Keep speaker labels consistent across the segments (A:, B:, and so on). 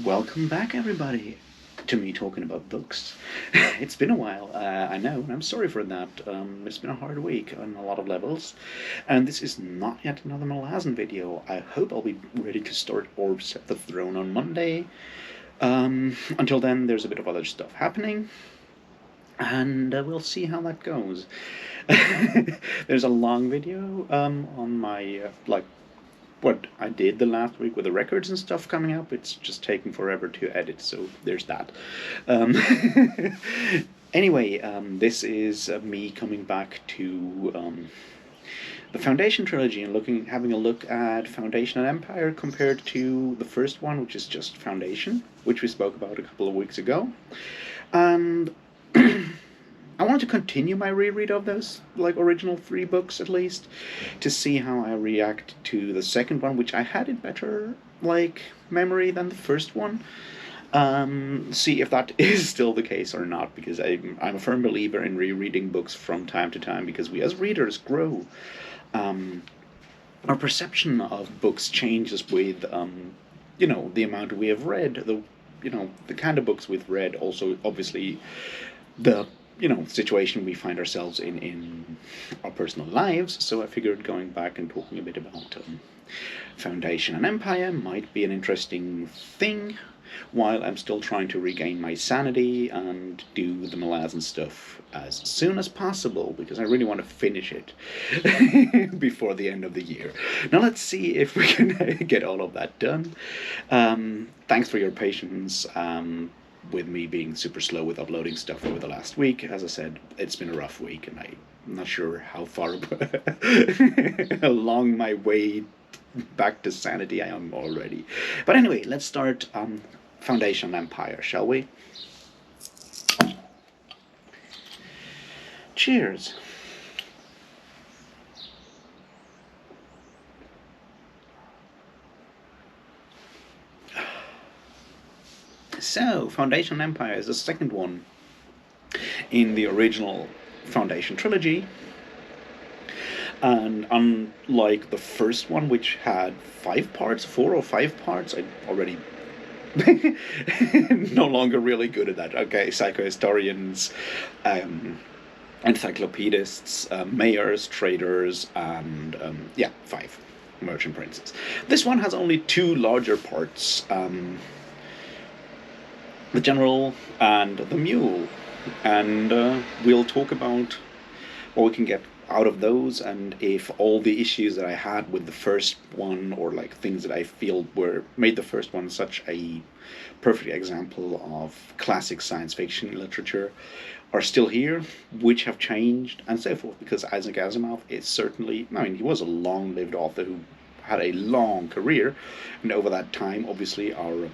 A: Welcome back, everybody, to me talking about books. It's been a while, I know, and I'm sorry for that. It's been a hard week on a lot of levels, and this is not yet another Malazan video. I hope I'll be ready to start Orbs at the Throne on Monday. Until then, there's a bit of other stuff happening, and we'll see how that goes. There's a long video on my what I did the last week with the records and stuff coming up. It's just taking forever to edit, so there's that. Um, anyway, this is me coming back to the Foundation trilogy and having a look at Foundation and Empire compared to the first one, which is just Foundation, which we spoke about a couple of weeks ago. And I wanted to continue my reread of those original three books at least, to see how I react to the second one, which I had in better memory than the first one. See if that is still the case or not, because I'm a firm believer in rereading books from time to time, because we as readers grow. Our perception of books changes with the amount we have read, the kind of books we've read, also obviously the situation we find ourselves in our personal lives. So I figured going back and talking a bit about Foundation and Empire might be an interesting thing, while I'm still trying to regain my sanity and do the Malazan stuff as soon as possible, because I really want to finish it before the end of the year. Now let's see if we can get all of that done. Thanks for your patience with me being super slow with uploading stuff over the last week. As I said, it's been a rough week, and I'm not sure how far along my way back to sanity I am already. But anyway, let's start Foundation Empire, shall we? Cheers. So, Foundation Empire is the second one in the original Foundation trilogy. And unlike the first one, which had 4 or 5 parts, I already no longer really good at that. Okay, psychohistorians, encyclopedists, mayors, traders, and 5 merchant princes. This one has only 2 larger parts, the general and the mule, and we'll talk about what we can get out of those, and if all the issues that I had with the first one, or things that I feel made the first one such a perfect example of classic science fiction literature, are still here, which have changed, and so forth. Because Isaac Asimov is certainly, he was a long-lived author who had a long career, and over that time, obviously, our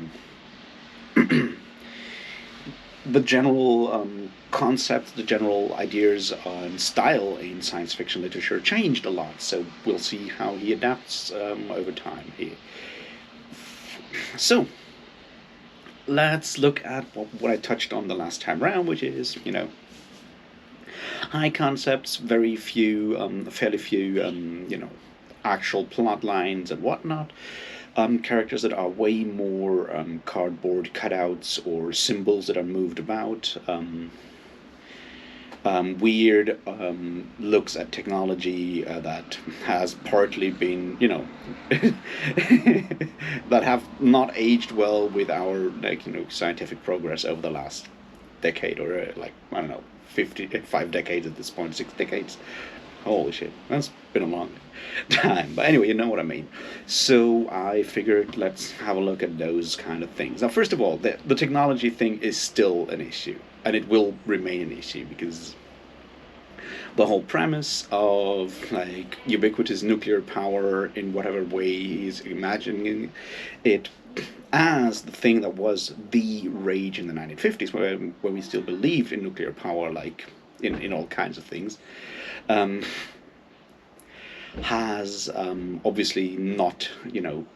A: the general concepts, the general ideas and style in science fiction literature changed a lot. So we'll see how he adapts over time here. So let's look at what I touched on the last time around, which is, high concepts, fairly few, actual plot lines and whatnot. Characters that are way more cardboard cutouts or symbols that are moved about. Weird looks at technology that has partly been, that have not aged well with our scientific progress over the last decade, or I don't know, 5 decades at this point, 6 decades. Holy shit, that's been a long time. But anyway, you know what I mean. So I figured let's have a look at those kind of things. Now, first of all, the technology thing is still an issue, and it will remain an issue, because the whole premise of ubiquitous nuclear power in whatever way he's imagining it as the thing that was the rage in the 1950s, when we still believed in nuclear power, in all kinds of things, has obviously not,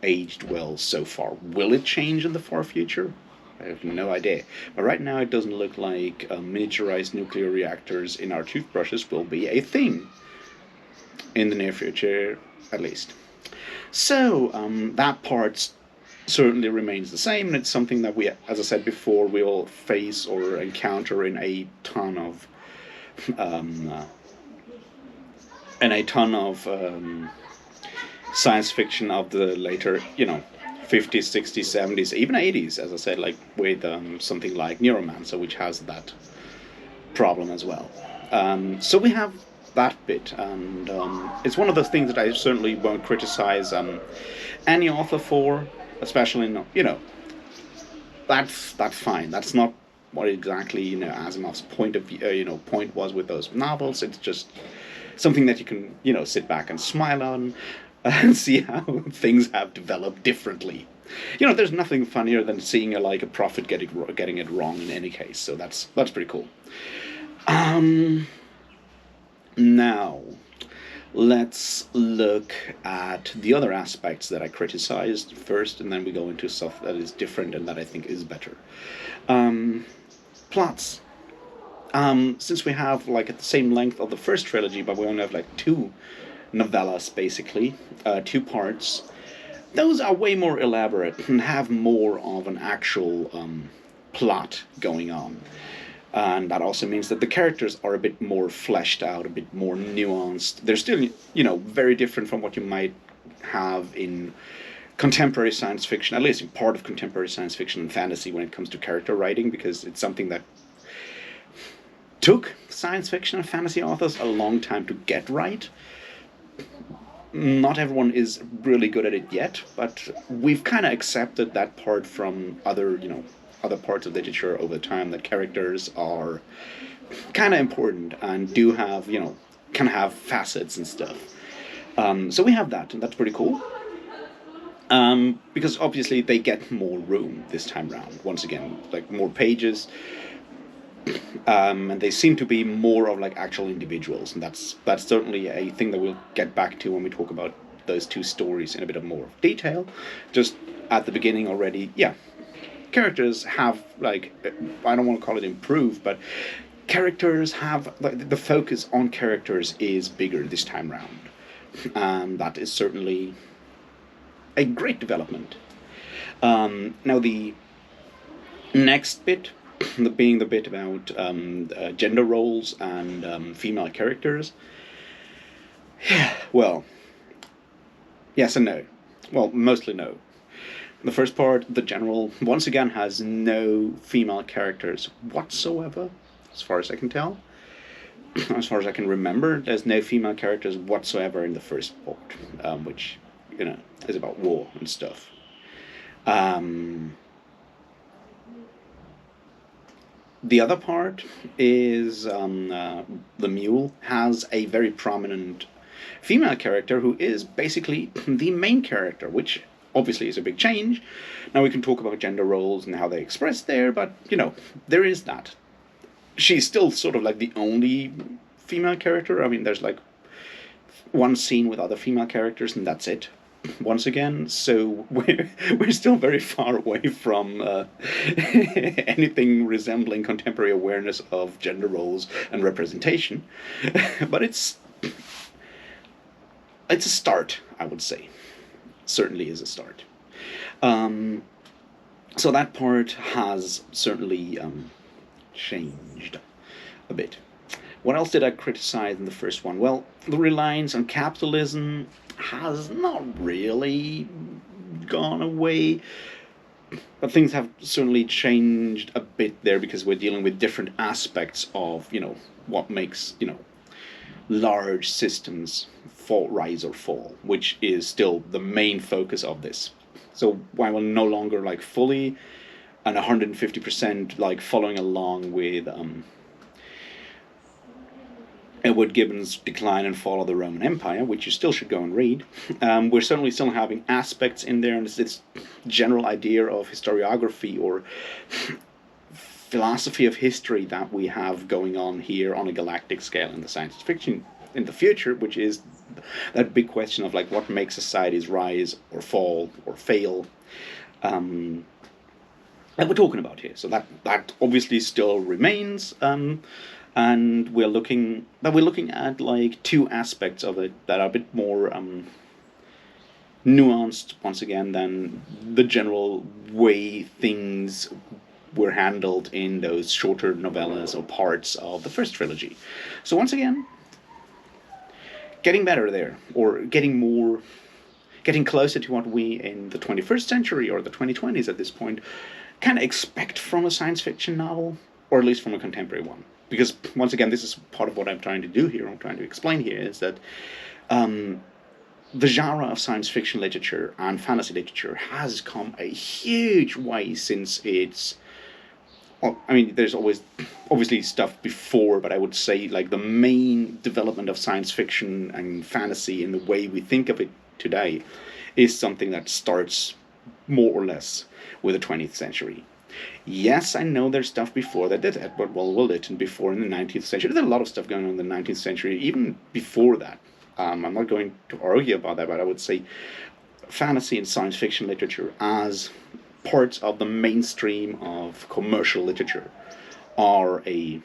A: aged well so far. Will it change in the far future? I have no idea. But right now it doesn't look like miniaturized nuclear reactors in our toothbrushes will be a thing in the near future, at least. So that part's certainly remains the same, and it's something that we, as I said before, we all face or encounter um, uh, in a ton of science fiction of the later, 50s, 60s, 70s, even 80s, as I said, like with something like Neuromancer, which has that problem as well. So we have that bit, and it's one of those things that I certainly won't criticize any author for, especially that's fine. That's not what exactly Asimov's point of view, point was with those novels. It's just something that you can sit back and smile on and see how things have developed differently. There's nothing funnier than seeing a prophet getting it wrong in any case. So that's pretty cool. Now, let's look at the other aspects that I criticized first, and then we go into stuff that is different and that I think is better. Plots. Since we have at the same length of the first trilogy, but we only have two novellas basically, two parts. Those are way more elaborate and have more of an actual plot going on. And that also means that the characters are a bit more fleshed out, a bit more nuanced. They're still, very different from what you might have in contemporary science fiction, at least in part of contemporary science fiction and fantasy when it comes to character writing, because it's something that took science fiction and fantasy authors a long time to get right. Not everyone is really good at it yet, but we've kind of accepted that part from other parts of literature over time, that characters are kind of important and do have, can have facets and stuff. So we have that, and that's pretty cool. Because obviously they get more room this time round. Once again, more pages, and they seem to be more of actual individuals, and that's certainly a thing that we'll get back to when we talk about those two stories in a bit of more detail. Just at the beginning already, yeah. Characters have I don't want to call it improved, but characters have the focus on characters is bigger this time round, and that is certainly a great development. Now the next bit, being the bit about gender roles and female characters. Well, yes and no. Well, mostly no. The first part, the general, once again has no female characters whatsoever, as far as I can tell. As far as I can remember, there's no female characters whatsoever in the first part, which, is about war and stuff. The other part is the Mule has a very prominent female character who is basically the main character, which obviously is a big change. Now we can talk about gender roles and how they express there, but, there is that. She's still sort of the only female character. I mean, there's one scene with other female characters, and that's it. Once again, so we're still very far away from anything resembling contemporary awareness of gender roles and representation. But it's a start, I would say. Certainly is a start. So that part has certainly changed a bit. What else did I criticize in the first one? Well, the reliance on capitalism has not really gone away, but things have certainly changed a bit there, because we're dealing with different aspects of, what makes, large systems rise or fall, which is still the main focus of this. So while we're no longer fully and 150% following along with Edward Gibbon's Decline and Fall of the Roman Empire, which you still should go and read, we're certainly still having aspects in there, and it's this general idea of historiography or philosophy of history that we have going on here on a galactic scale in the science fiction in the future, which is that big question of what makes societies rise or fall or fail, that we're talking about here. So that obviously still remains, and we're looking at two aspects of it that are a bit more nuanced once again than the general way things were handled in those shorter novellas or parts of the first trilogy. So once again, getting better there, or getting closer to what we in the 21st century or the 2020s at this point kind of expect from a science fiction novel, or at least from a contemporary one. Because once again, this is part of what I'm trying to do here, I'm trying to explain here, is that the genre of science fiction literature and fantasy literature has come a huge way since its. Well, I mean, there's always obviously stuff before, but I would say like the main development of science fiction and fantasy in the way we think of it today is something that starts more or less with the 20th century. Yes, I know there's stuff before that did Edward Well written before in the 19th century. There's a lot of stuff going on in the 19th century, even before that. I'm not going to argue about that, but I would say fantasy and science fiction literature as parts of the mainstream of commercial literature are a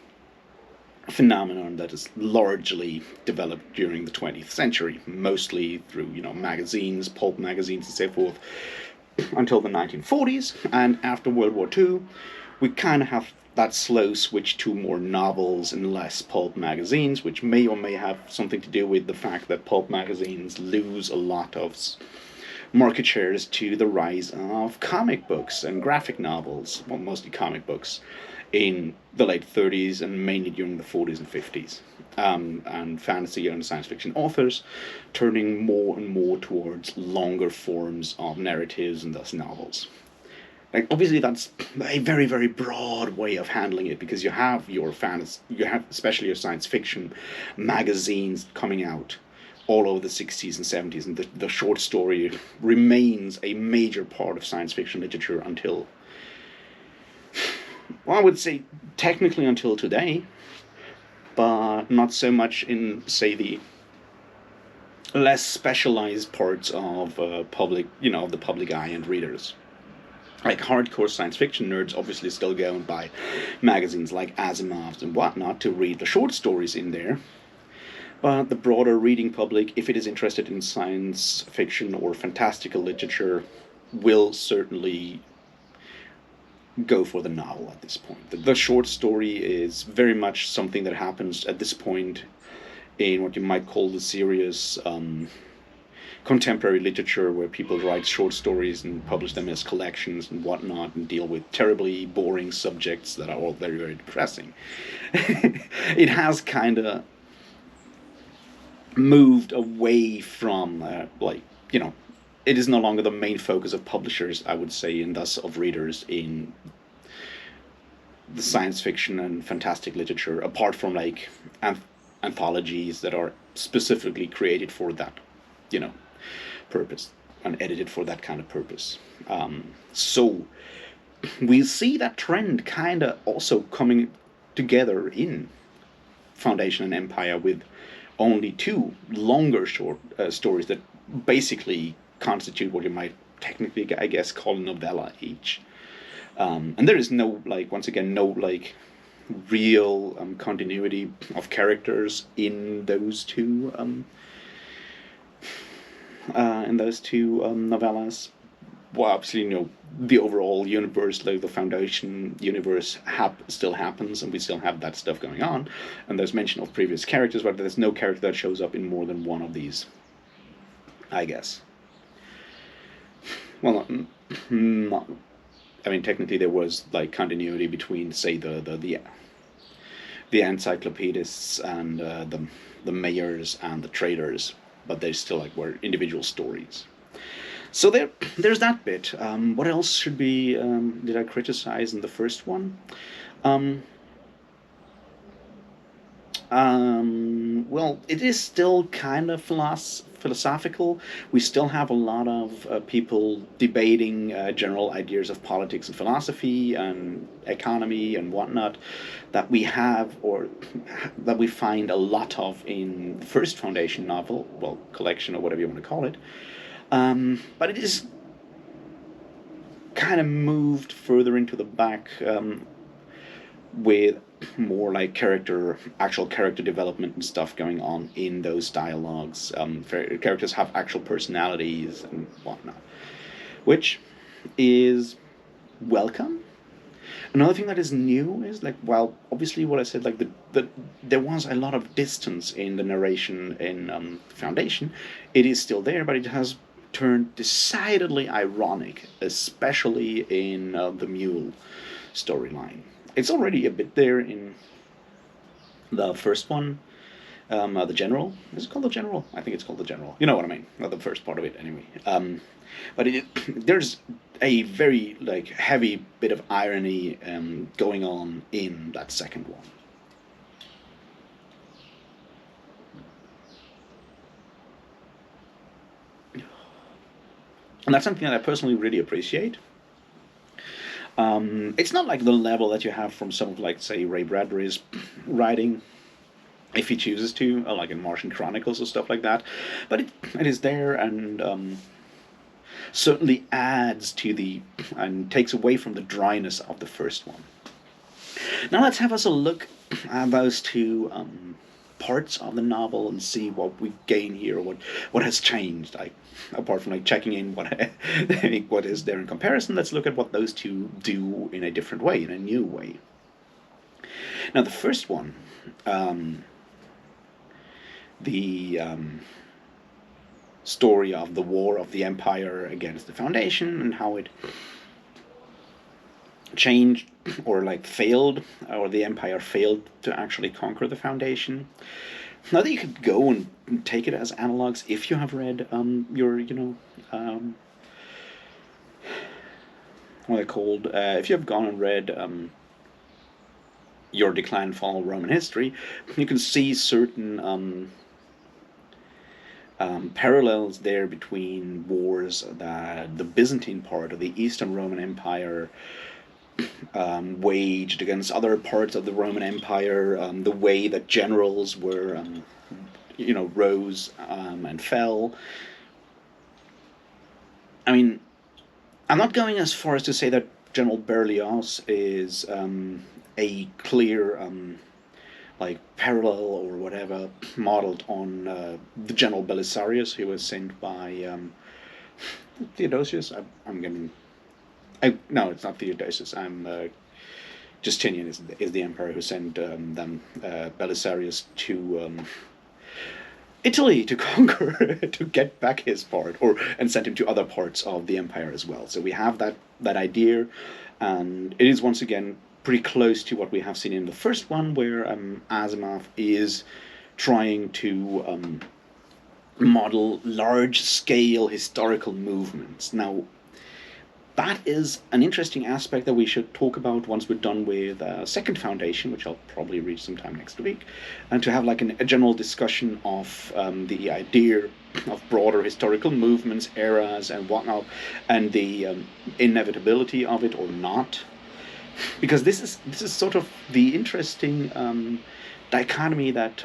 A: phenomenon that is largely developed during the 20th century, mostly through, magazines, pulp magazines and so forth, until the 1940s. And after World War II, we kind of have that slow switch to more novels and less pulp magazines, which may or may have something to do with the fact that pulp magazines lose a lot of market shares to the rise of comic books and graphic novels, well, mostly comic books, in the late 30s and mainly during the 40s and 50s. And fantasy and science fiction authors turning more and more towards longer forms of narratives and thus novels. Like, obviously, that's a very, very broad way of handling it, because you have your especially your science fiction magazines coming out all over the 60s and 70s, and the short story remains a major part of science fiction literature until, well, I would say technically until today, but not so much in, say, the less specialized parts of the public eye and readers. Like hardcore science fiction nerds obviously still go and buy magazines like Asimov's and whatnot to read the short stories in there. But the broader reading public, if it is interested in science fiction or fantastical literature, will certainly go for the novel at this point. The short story is very much something that happens at this point in what you might call the serious contemporary literature, where people write short stories and publish them as collections and whatnot, and deal with terribly boring subjects that are all very, very depressing. It has kind of moved away from, it is no longer the main focus of publishers, I would say, and thus of readers in the science fiction and fantastic literature, apart from like anthologies that are specifically created for that, purpose and edited for that kind of purpose. So we see that trend kind of also coming together in Foundation and Empire, with only two longer short stories that basically constitute what you might technically, I guess, call a novella each. And there is no, once again, no real continuity of characters in those two novellas. Well, obviously, the overall universe, like the Foundation universe, still happens, and we still have that stuff going on. And there's mention of previous characters, but there's no character that shows up in more than one of these, I guess. Well, technically there was continuity between, say, the encyclopedists and the mayors and the traders, but they still were individual stories. So there's that bit. What else did I criticize in the first one? Well, it is still kind of philosophical. We still have a lot of people debating general ideas of politics and philosophy and economy and whatnot that we have, or that we find a lot of in the first Foundation novel, well, collection or whatever you want to call it. But it is kind of moved further into the back with more like actual character development and stuff going on in those dialogues. Characters have actual personalities and whatnot, which is welcome. Another thing that is new is like, well, obviously what I said, like there was a lot of distance in the narration in Foundation. It is still there, but it has turned decidedly ironic, especially in the Mule storyline. It's already a bit there in the first one, the General. Is it called the General? I think it's called the General. You know what I mean? Not the first part of it, anyway. But there's a very like heavy bit of irony going on in that second one. And that's something that I personally really appreciate. It's not like the level that you have from some of, like, say, Ray Bradbury's writing, if he chooses to, like in Martian Chronicles or stuff like that. But it is there, and certainly adds to and takes away from the dryness of the first one. Now let's have us a look at those two parts of the novel and see what we gain here, what has changed. Like, apart from like checking in what is there in comparison, let's look at what those two do in a different way, in a new way. Now the first one, the story of the war of the Empire against the Foundation and how it changed or like failed, or the Empire failed to actually conquer the Foundation. Now that you could go and take it as analogs if you have read what are they called? If you have gone and read Your Decline and Fall of Roman History, you can see certain parallels there between wars that the Byzantine part of the Eastern Roman Empire waged against other parts of the Roman Empire, the way that generals were, rose and fell. I mean, I'm not going as far as to say that General Berlioz is a clear parallel or whatever modeled on the General Belisarius, who was sent by Theodosius. No, it's not Theodosius. Justinian is the emperor who sent Belisarius to Italy to conquer, to get back his part, and sent him to other parts of the empire as well. So we have that idea, and it is once again pretty close to what we have seen in the first one, where Asimov is trying to model large-scale historical movements. Now, that is an interesting aspect that we should talk about once we're done with Second Foundation, which I'll probably read sometime next week, and to have like a general discussion of the idea of broader historical movements, eras, and whatnot, and the inevitability of it or not. Because this is sort of the interesting dichotomy that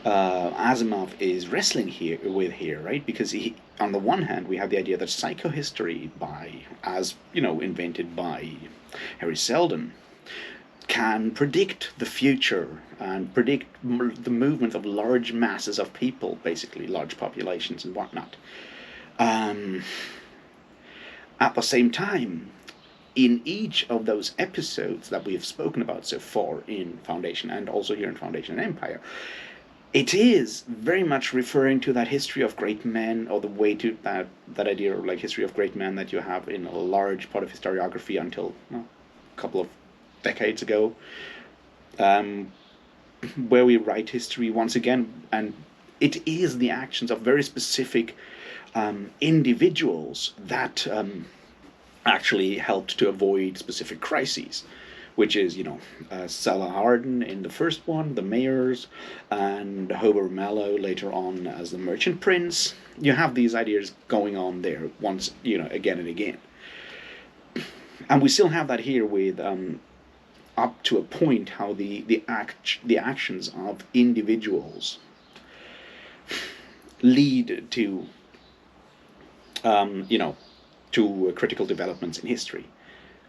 A: Asimov is wrestling with here, right? Because on the one hand, we have the idea that psychohistory, invented by Harry Seldon, can predict the future and predict the movement of large masses of people, basically large populations and whatnot. At the same time, in each of those episodes that we have spoken about so far in Foundation and also here in Foundation and Empire, it is very much referring to that history of great men, or the way to that idea of like history of great men that you have in a large part of historiography until a couple of decades ago, where we write history once again, and it is the actions of very specific individuals that actually helped to avoid specific crises, which is, Salah Hardin in the first one, the mayors, and Hober Mallow later on as the merchant prince. You have these ideas going on there once, again and again. And we still have that here with, up to a point, how the actions of individuals lead to, to critical developments in history.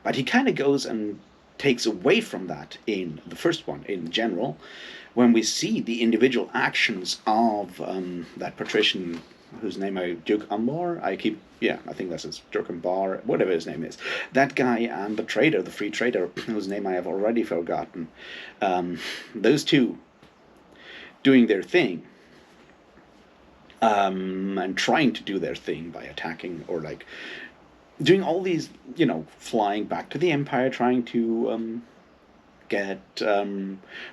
A: But he kind of goes and takes away from that in the first one, in general, when we see the individual actions of that patrician whose name Duke Umbar, I think that's his Duke Umbar, whatever his name is, that guy, and the trader, the free trader, whose name I have already forgotten, those two doing their thing, and trying to do their thing by attacking, or like doing all these, flying back to the Empire, trying to get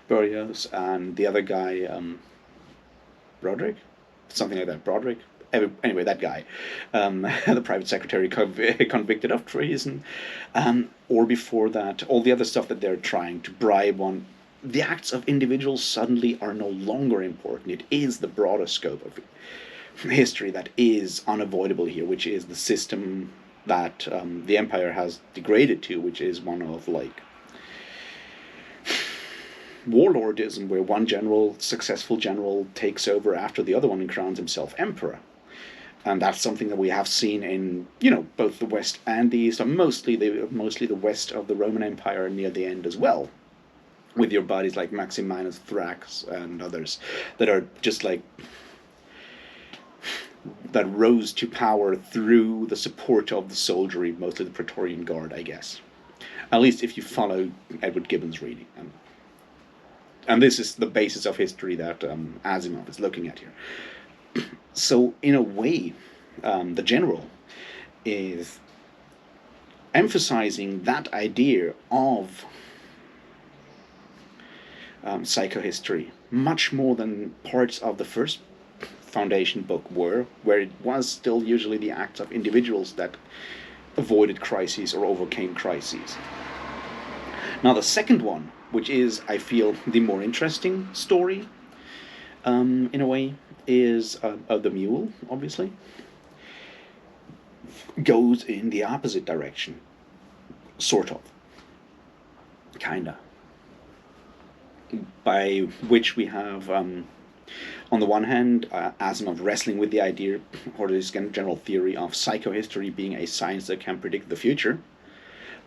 A: Berlioz and the other guy, Broderick, something like that, Broderick. Anyway, that guy, the private secretary convicted of treason, or before that, all the other stuff that they're trying to bribe on. The acts of individuals suddenly are no longer important. It is the broader scope of history that is unavoidable here, which is the system that the Empire has degraded to, which is one of like warlordism, where one successful general takes over after the other one and crowns himself emperor. And that's something that we have seen in, both the West and the East, and mostly the West of the Roman Empire near the end as well, with your bodies like Maximinus, Thrax, and others that are just like, that rose to power through the support of the soldiery, mostly the Praetorian Guard, I guess. At least if you follow Edward Gibbon's reading. And this is the basis of history that Asimov is looking at here. So, in a way, the general is emphasizing that idea of psychohistory much more than parts of the first Foundation book were, where it was still usually the acts of individuals that avoided crises or overcame crises. Now, the second one, which is, I feel, the more interesting story, in a way, is the Mule, obviously, goes in the opposite direction, sort of, kinda, by which we have, on the one hand, Asimov wrestling with the idea, or this general theory of psychohistory being a science that can predict the future,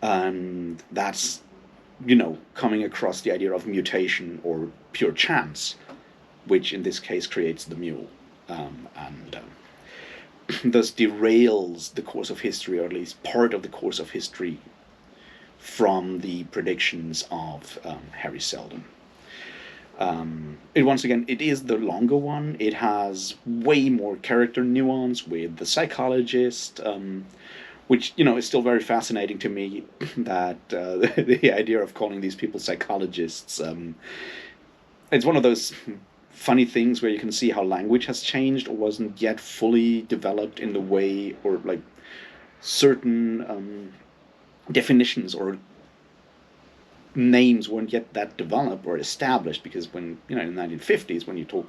A: and that's, coming across the idea of mutation or pure chance, which in this case creates the Mule, and thus derails the course of history, or at least part of the course of history, from the predictions of Harry Seldon. Once again, it is the longer one. It has way more character nuance with the psychologist, which, is still very fascinating to me, that the idea of calling these people psychologists, it's one of those funny things where you can see how language has changed or wasn't yet fully developed in the way, or like certain definitions or names weren't yet that developed or established, because when, in the 1950s, when you talk,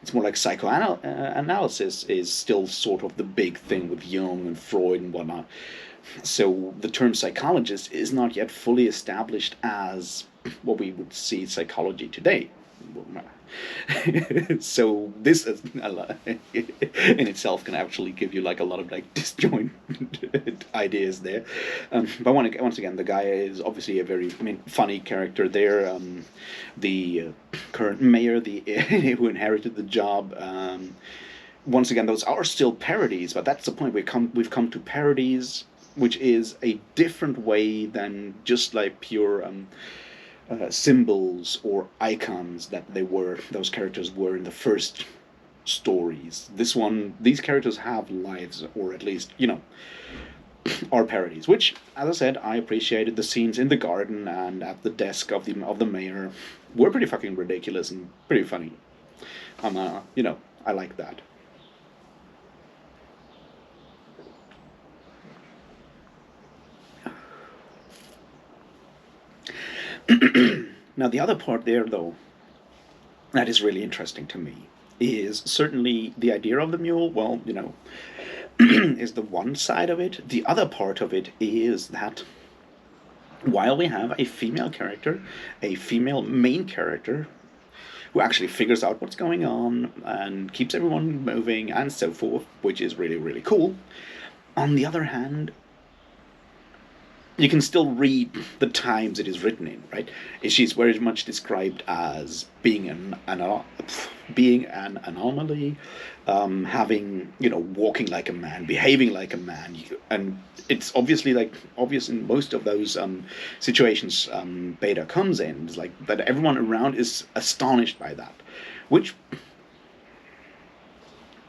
A: it's more like psychoanalysis is still sort of the big thing with Jung and Freud and whatnot. So the term psychologist is not yet fully established as what we would see psychology today. So this is, in itself can actually give you like a lot of like disjointed ideas there. But once again, the guy is obviously a very funny character there. The current mayor, who inherited the job. Once again, those are still parodies, but that's the point. We've come to parodies, which is a different way than just like pure symbols or icons that those characters were in the first stories. These characters have lives, or at least, are parodies, which, as I said, I appreciated. The scenes in the garden and at the desk of the mayor were pretty fucking ridiculous and pretty funny. I like that. Now, the other part there, though, that is really interesting to me, is certainly the idea of the Mule. Well, is the one side of it. The other part of it is that while we have a female character, a female main character, who actually figures out what's going on and keeps everyone moving and so forth, which is really, really cool, on the other hand, you can still read the times it is written in, right? She's very much described as being an anomaly, having, walking like a man, behaving like a man, and it's obviously like obvious in most of those situations Beta comes in. It's like that everyone around is astonished by that, which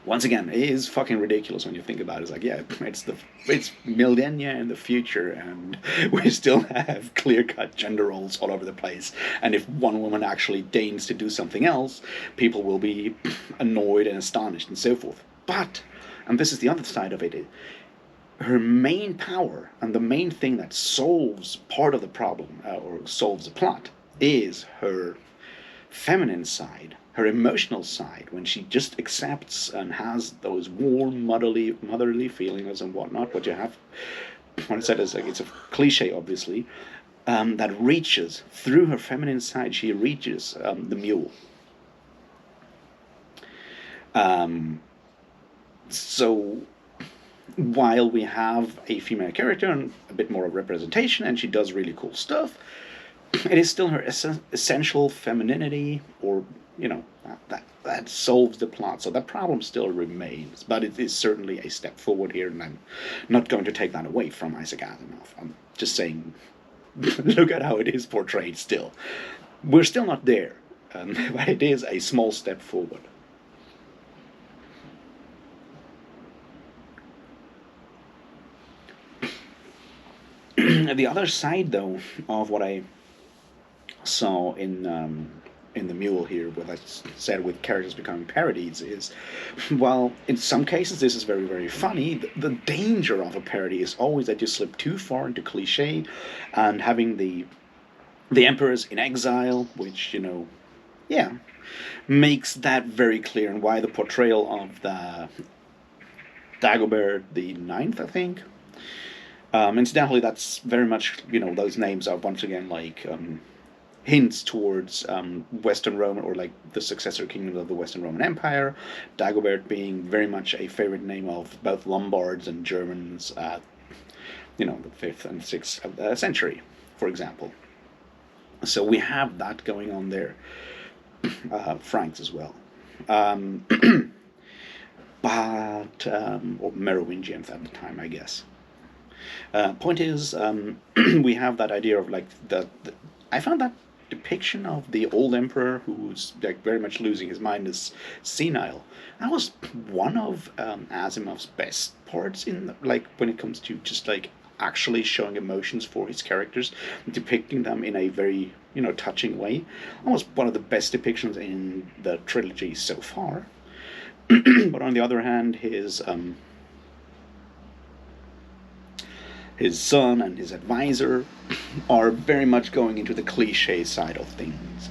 A: once again, it is fucking ridiculous when you think about it. It's like, yeah, it's millennia in the future, and we still have clear-cut gender roles all over the place. And if one woman actually deigns to do something else, people will be annoyed and astonished and so forth. But, and this is the other side of it, her main power and the main thing that solves part of the problem or solves the plot is her feminine side, her emotional side, when she just accepts and has those warm, motherly feelings and whatnot. What you have, when I said it's a cliche, obviously, that reaches through her feminine side. She reaches the mule. So while we have a female character and a bit more of representation, and she does really cool stuff, it is still her essential femininity, or that solves the plot. So that problem still remains, but it is certainly a step forward here, and I'm not going to take that away from Isaac Asimov. I'm just saying, look at how it is portrayed still. We're still not there, but it is a small step forward. The other side, though, of what I saw in the Mule here, what I said with characters becoming parodies, is, while in some cases this is very, very funny, the danger of a parody is always that you slip too far into cliche, and having the emperors in exile, which, yeah, makes that very clear, and why the portrayal of the Dagobert the Ninth, I think. Incidentally, that's very much, those names are once again like hints towards Western Roman, or like the successor kingdoms of the Western Roman Empire. Dagobert being very much a favorite name of both Lombards and Germans at, the 5th and 6th century, for example. So we have that going on there. Franks as well. But, or Merovingians at the time, I guess. Point is, we have that idea of like I found that depiction of the old emperor who's like very much losing his mind, is senile. That was one of Asimov's best parts in like when it comes to just like actually showing emotions for his characters, depicting them in a very touching way. Almost one of the best depictions in the trilogy so far. But on the other hand, his son and his advisor are very much going into the cliche side of things,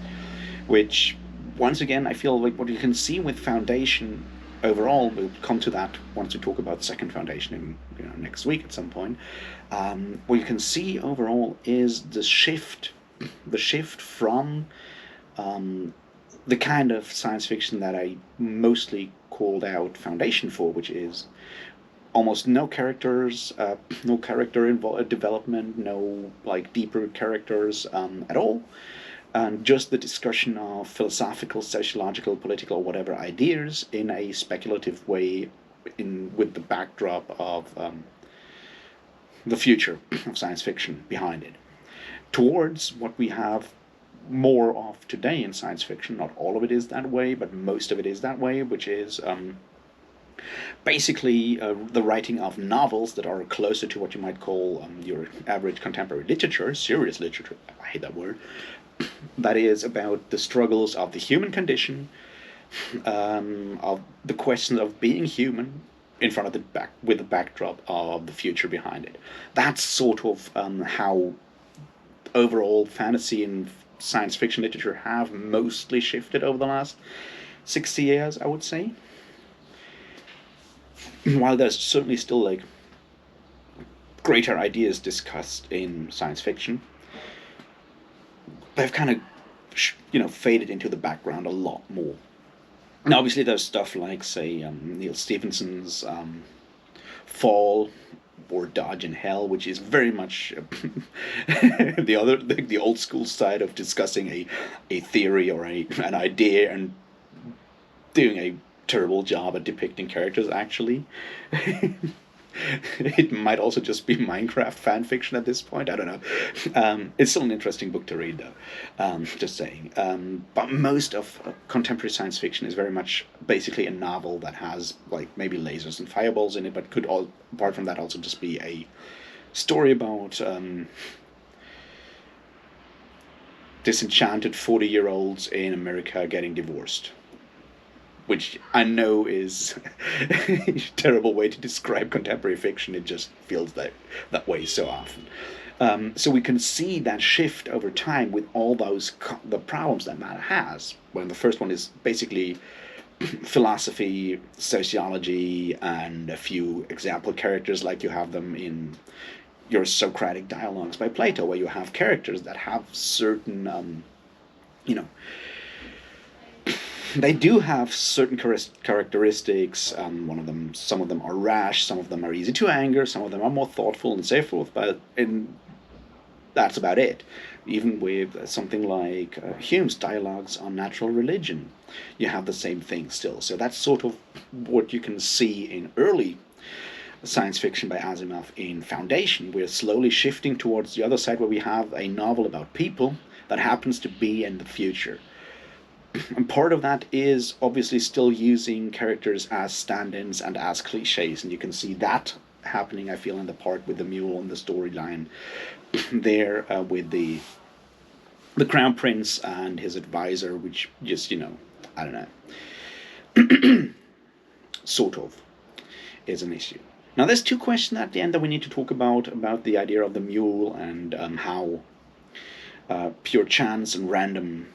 A: which, once again, I feel like what you can see with Foundation overall, we'll come to that once we talk about Second Foundation in next week at some point. What you can see overall is the shift from the kind of science fiction that I mostly called out Foundation for, which is almost no characters, no character development, no like deeper characters at all, and just the discussion of philosophical, sociological, political, whatever ideas in a speculative way, with the backdrop of the future of science fiction behind it, towards what we have more of today in science fiction. Not all of it is that way, but most of it is that way, which is basically the writing of novels that are closer to what you might call your average contemporary literature, serious literature, I hate that word, that is about the struggles of the human condition, of the question of being human in front of with the backdrop of the future behind it. That's sort of how overall fantasy and science fiction literature have mostly shifted over the last 60 years, I would say. While there's certainly still like greater ideas discussed in science fiction, they've kind of faded into the background a lot more. And obviously there's stuff like, say, Neil Stephenson's Fall, or Dodge in Hell, which is very much the old school side of discussing a theory or an idea and doing a terrible job at depicting characters. Actually, it might also just be Minecraft fan fiction at this point. I don't know. It's still an interesting book to read, though. Just saying. But most of contemporary science fiction is very much basically a novel that has like maybe lasers and fireballs in it, but could all apart from that also just be a story about disenchanted 40-year-olds in America getting divorced, which I know is a terrible way to describe contemporary fiction. It just feels that way so often. So we can see that shift over time with all the problems that matter has. When the first one is basically philosophy, sociology, and a few example characters like you have them in your Socratic dialogues by Plato, where you have characters that have certain, they do have certain characteristics. Some of them are rash, some of them are easy to anger, some of them are more thoughtful and so forth. But that's about it. Even with something like Hume's dialogues on natural religion, you have the same thing still. So that's sort of what you can see in early science fiction by Asimov in Foundation. We're slowly shifting towards the other side, where we have a novel about people that happens to be in the future. And part of that is obviously still using characters as stand-ins and as cliches, and you can see that happening, I feel, in the part with the mule and the storyline there, with the crown prince and his advisor, which just, I don't know, sort of is an issue. Now there's two questions at the end that we need to talk about the idea of the mule and how pure chance and random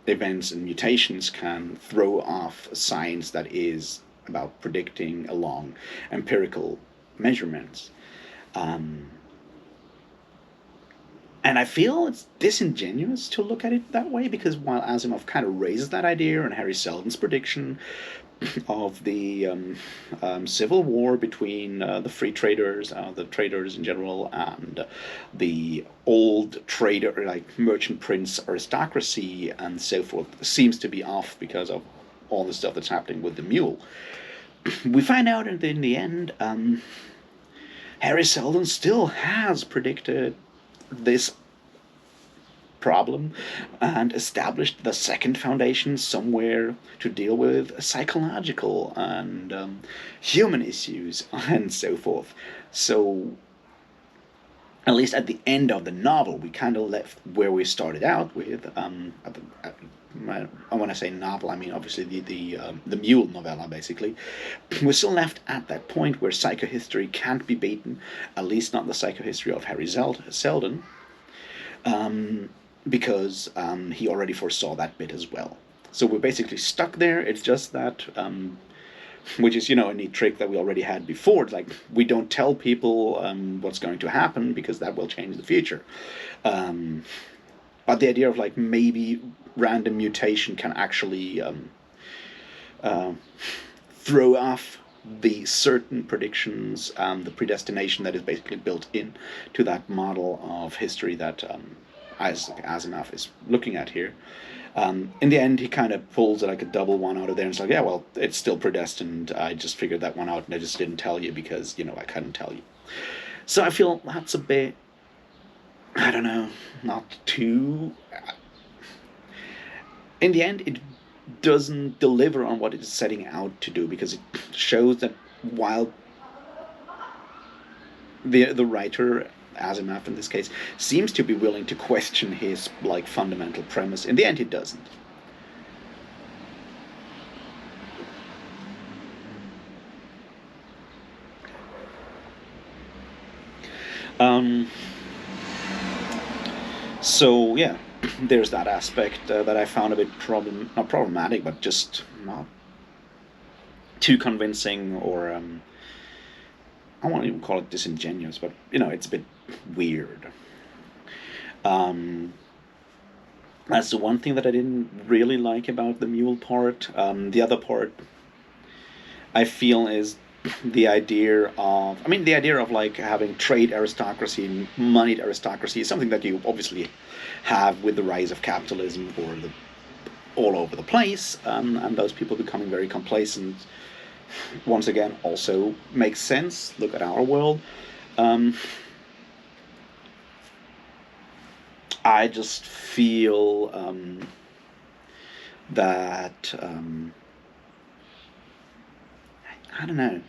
A: events and mutations can throw off science that is about predicting along empirical measurements. And I feel it's disingenuous to look at it that way, because while Asimov kind of raises that idea, and Harry Seldon's prediction of the civil war between the free traders, the traders in general, and the old trader, like merchant prince aristocracy and so forth, seems to be off because of all the stuff that's happening with the mule. We find out in the end, Harry Seldon still has predicted this problem and established the second foundation somewhere to deal with psychological and human issues and so forth. So at least at the end of the novel, we kind of left where we started out with. When I say novel, I mean obviously the Mule novella, basically. We're still left at that point where psychohistory can't be beaten, at least not the psychohistory of Harry Seldon, because he already foresaw that bit as well. So we're basically stuck there. It's just that, which is, a neat trick that we already had before. It's like, we don't tell people what's going to happen because that will change the future. But the idea of like maybe random mutation can actually throw off the certain predictions and the predestination that is basically built in to that model of history that Isaac Asimov is looking at here. In the end, he kind of pulls like a double one out of there, and it's like, yeah, well, it's still predestined. I just figured that one out, and I just didn't tell you because, I couldn't tell you. So I feel that's a bit, I don't know, not too... In the end, it doesn't deliver on what it's setting out to do, because it shows that while the writer, Asimov in this case, seems to be willing to question his fundamental premise, in the end he doesn't. So yeah, there's that aspect that I found a bit not problematic, but just not too convincing, or I won't even call it disingenuous, but it's a bit weird. That's the one thing that I didn't really like about the mule part. The other part I feel is the idea of, I mean, the idea of like having trade aristocracy and moneyed aristocracy is something that you obviously have with the rise of capitalism or the all over the place, and those people becoming very complacent. Once again, also makes sense. Look at our world. Um, I just feel that I don't know,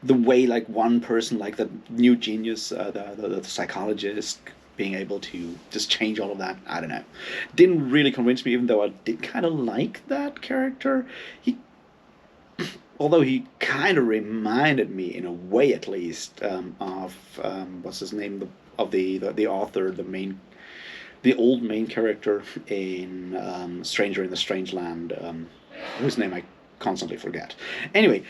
A: the way like one person, like the new genius, the psychologist, being able to just change all of that. I don't know, didn't really convince me. Even though I did kind of like that character, he, although he kind of reminded me in a way, at least, of what's his name, of the author, the old main character in Stranger in the Strange Land, whose name I constantly forget. Anyway,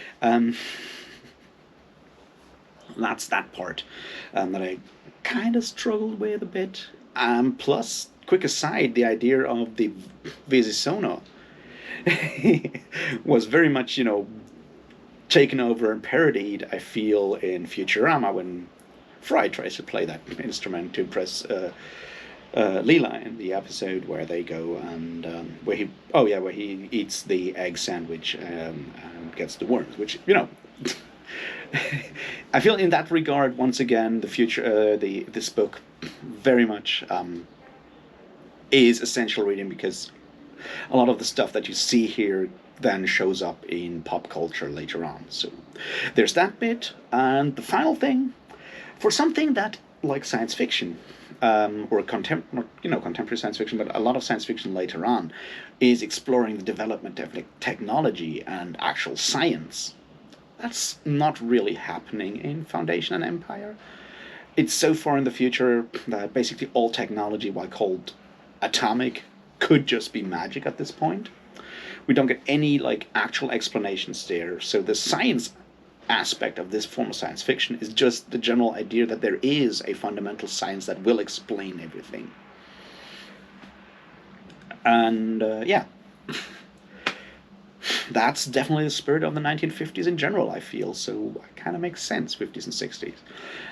A: that's that part that I kind of struggled with a bit. Plus, quick aside, the idea of the Visisono was very much, taken over and parodied, I feel, in Futurama when Fry tries to play that instrument to impress Leela in the episode where they go and where he eats the egg sandwich and gets the worms, which I feel in that regard, once again, the future, this book, very much is essential reading because a lot of the stuff that you see here then shows up in pop culture later on. So there's that bit, and the final thing, for something that like science fiction, or contemporary science fiction, but a lot of science fiction later on, is exploring the development of technology and actual science. That's not really happening in Foundation and Empire. It's so far in the future that basically all technology, while called atomic, could just be magic at this point. We don't get any like actual explanations there. So the science aspect of this form of science fiction is just the general idea that there is a fundamental science that will explain everything. And yeah, that's definitely the spirit of the 1950s in general, I feel. So it kind of makes sense, 50s and 60s.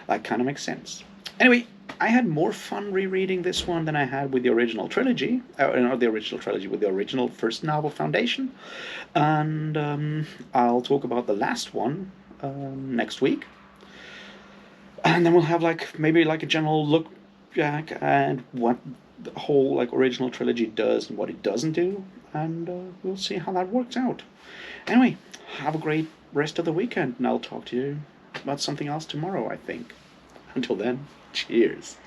A: That kind of makes sense. Anyway, I had more fun rereading this one than I had with the original trilogy, not the original trilogy, with the original first novel, Foundation. And I'll talk about the last one next week. And then we'll have like maybe like a general look back at what the whole like original trilogy does and what it doesn't do, and we'll see how that works out. Anyway, have a great rest of the weekend, and I'll talk to you about something else tomorrow, I think. Until then, cheers.